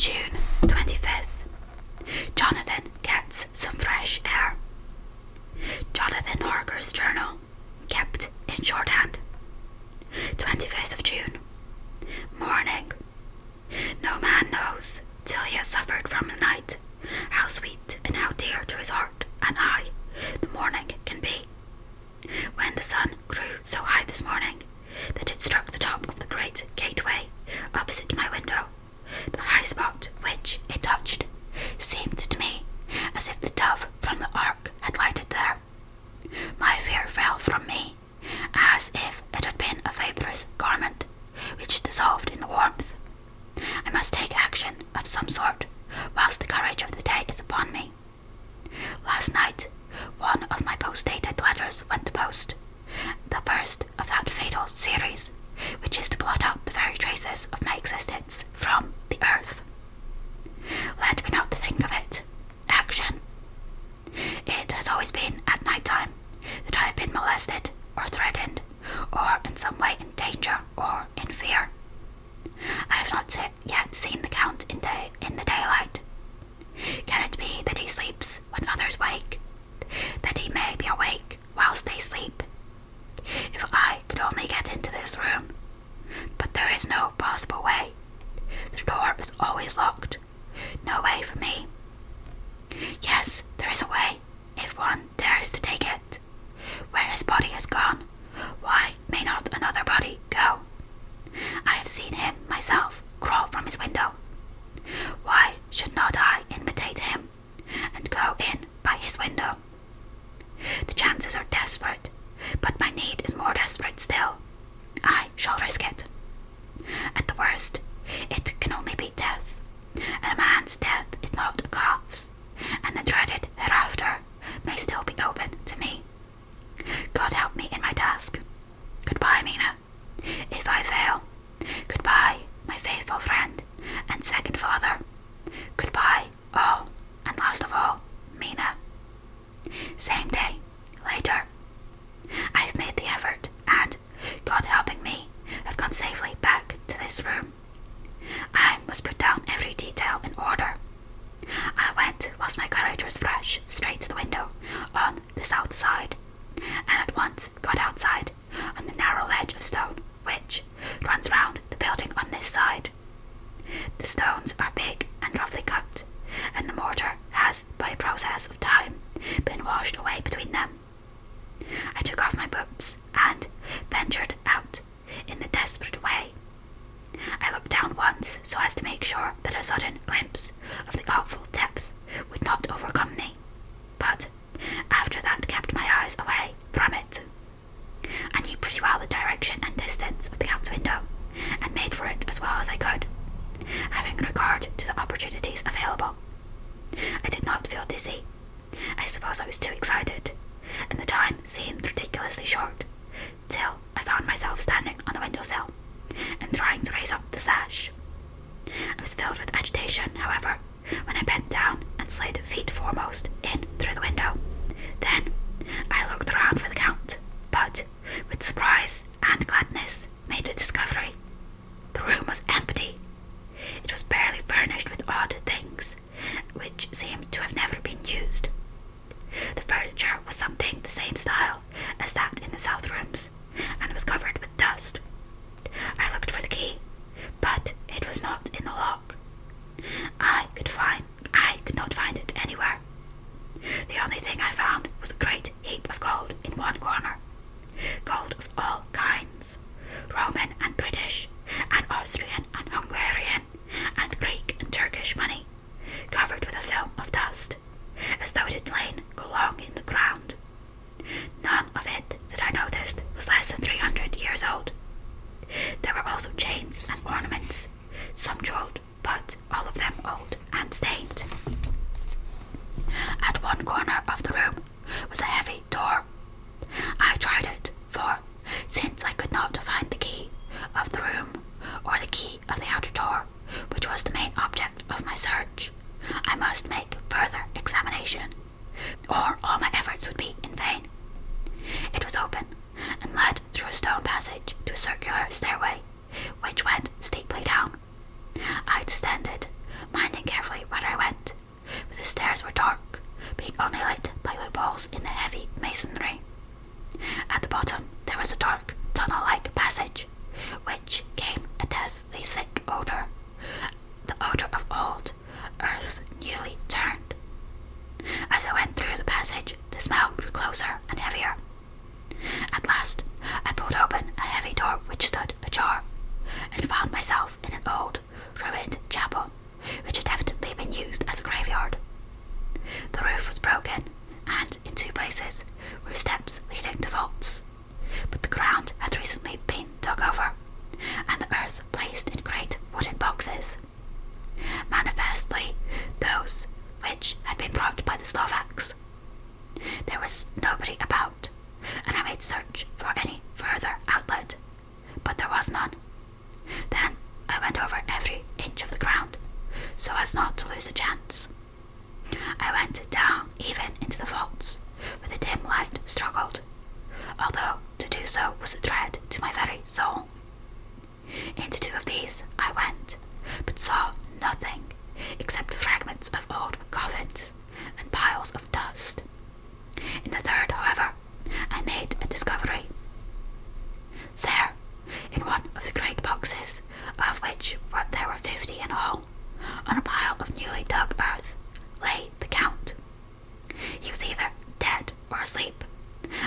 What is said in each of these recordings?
June 25th. Jonathan gets some fresh air. Jonathan Harker's journal, kept in shorthand. 25th of June. Morning. No man knows, till he has suffered from the night, how sweet and how dear to his heart and eye the morning can be. When the sun grew so high this morning that it struck the top of the great gateway opposite my window, the high spot which it touched seemed to me as if the dove from the ark had lighted there. My fear fell from me, as if it had been a vaporous garment which dissolved in the warmth. I must take action of some sort whilst the courage of the day is upon me. Last night, one of my post-dated letters went to post, the first of that fatal series, which is to blot out the very traces of my existence from the earth. Let me not think of it. Action. It has always been at night time that I have been molested or threatened, or in some way in danger or in fear. I have not yet seen the Count in the daylight. Can it be that he sleeps when others wake, that he may be awake whilst they sleep? If I could only get into this room, but there is no possible way. The door is always locked. No way for me. Yes, there is a way, if one dares to take it. Where his body has gone, why may not another body go? I have seen him myself crawl from his window. Why should not I imitate him and go in by his window? The chances are desperate, but my need is more desperate still. I shall risk it. At the worst, it can only be death, and a man's death is not a calf's, and the dreaded hereafter may still be open to me. God help me in my task. Goodbye, Mina. If I fail, goodbye, my faithful friend and second father. Goodbye, all, and last of all, Mina. Same day, later. I have made the effort, and, God helping me, have come safely back to this room. I must put down every detail in order. I went, whilst my courage was fresh, straight to the window on the south side, and at once got outside on the narrow ledge of stone which runs round the building on this side. The stones are big and roughly cut, and the mortar has, by a process of time, been washed away between them. I took off my boots and ventured out in the desperate way. I looked down once so as to make sure that a sudden glimpse of the awful depth would not overcome me, but after that kept my eyes away from it. I knew pretty well the direction and distance of the Count's window, and made for it as well as I could, having regard to the opportunities available. I did not feel dizzy. I suppose I was too excited, and the time seemed ridiculously short, till I found myself standing on the windowsill and trying to raise up the sash. I was filled with agitation, however, when I bent down and slid feet foremost in through the window. Then I looked around for the Count, but, with surprise and gladness, made a discovery. The room was empty. It was barely furnished with odd things, which seemed to have never been used. The furniture was something the same style as that in the south rooms, and was covered with dust. I looked for the key, but it was not in the lock. I could not find it anywhere. The only thing I found was a great heap of gold in one corner. Gold of all kinds, Roman and British, and Austrian and Hungarian, and Greek and Turkish money, covered with a film of dust, as though it had lain long in the ground. None of it that I noticed was less than 300 years old. There were also chains and ornaments, some jeweled, but all of them old and stained. At one corner of the room was a heavy door. I tried it, for, since I could not find the key of the room, or the key of the outer door, which was the main object of my search, I must make further examination, or all my efforts would be in vain. It was open, and led through a stone passage to a circular stairway, which went steeply down. I descended, my boxes, manifestly those which had been brought by the Slovaks. There was nobody about, and I made search for any further outlet, but there was none. Then I went over every inch of the ground, so as not to lose a chance. I went down even into the vaults, where the dim light struggled, although to do so was a dread to my very soul. Into two of these I went, but saw nothing except fragments of old coffins and piles of dust. In the third, however, I made a discovery. There, in one of the great boxes, of which there were 50 in all, on a pile of newly dug earth, lay the Count. He was either dead or asleep.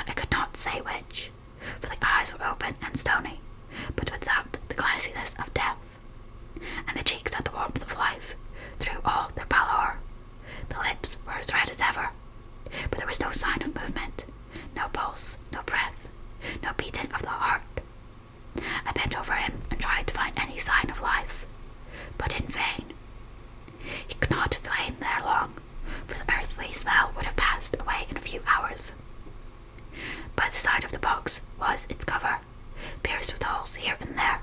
I could not say which, for the eyes were open and stony, but without the glassiness of death, and the cheeks had the warmth of life through all their pallor. The lips were as red as ever, but there was no sign of movement, no pulse, no breath, no beating of the heart. I bent over him and tried to find any sign of life, but in vain. He could not have lain there long, for the earthly smell would have passed away in a few hours. By the side of the box was its cover, pierced with holes here and there,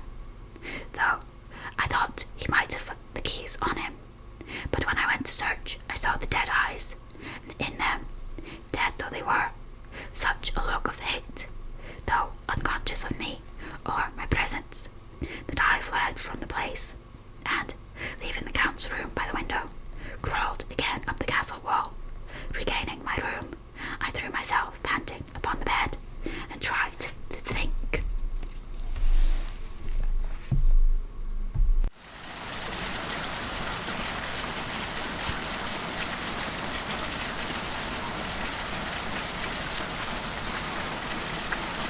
though I thought he might have put the keys on him. But when I went to search, I saw the dead eyes, and in them, dead though they were, such a look of hate, though unconscious of me or my presence, that I fled from the place, and, leaving the Count's room by the window, crawled again up the castle wall, regaining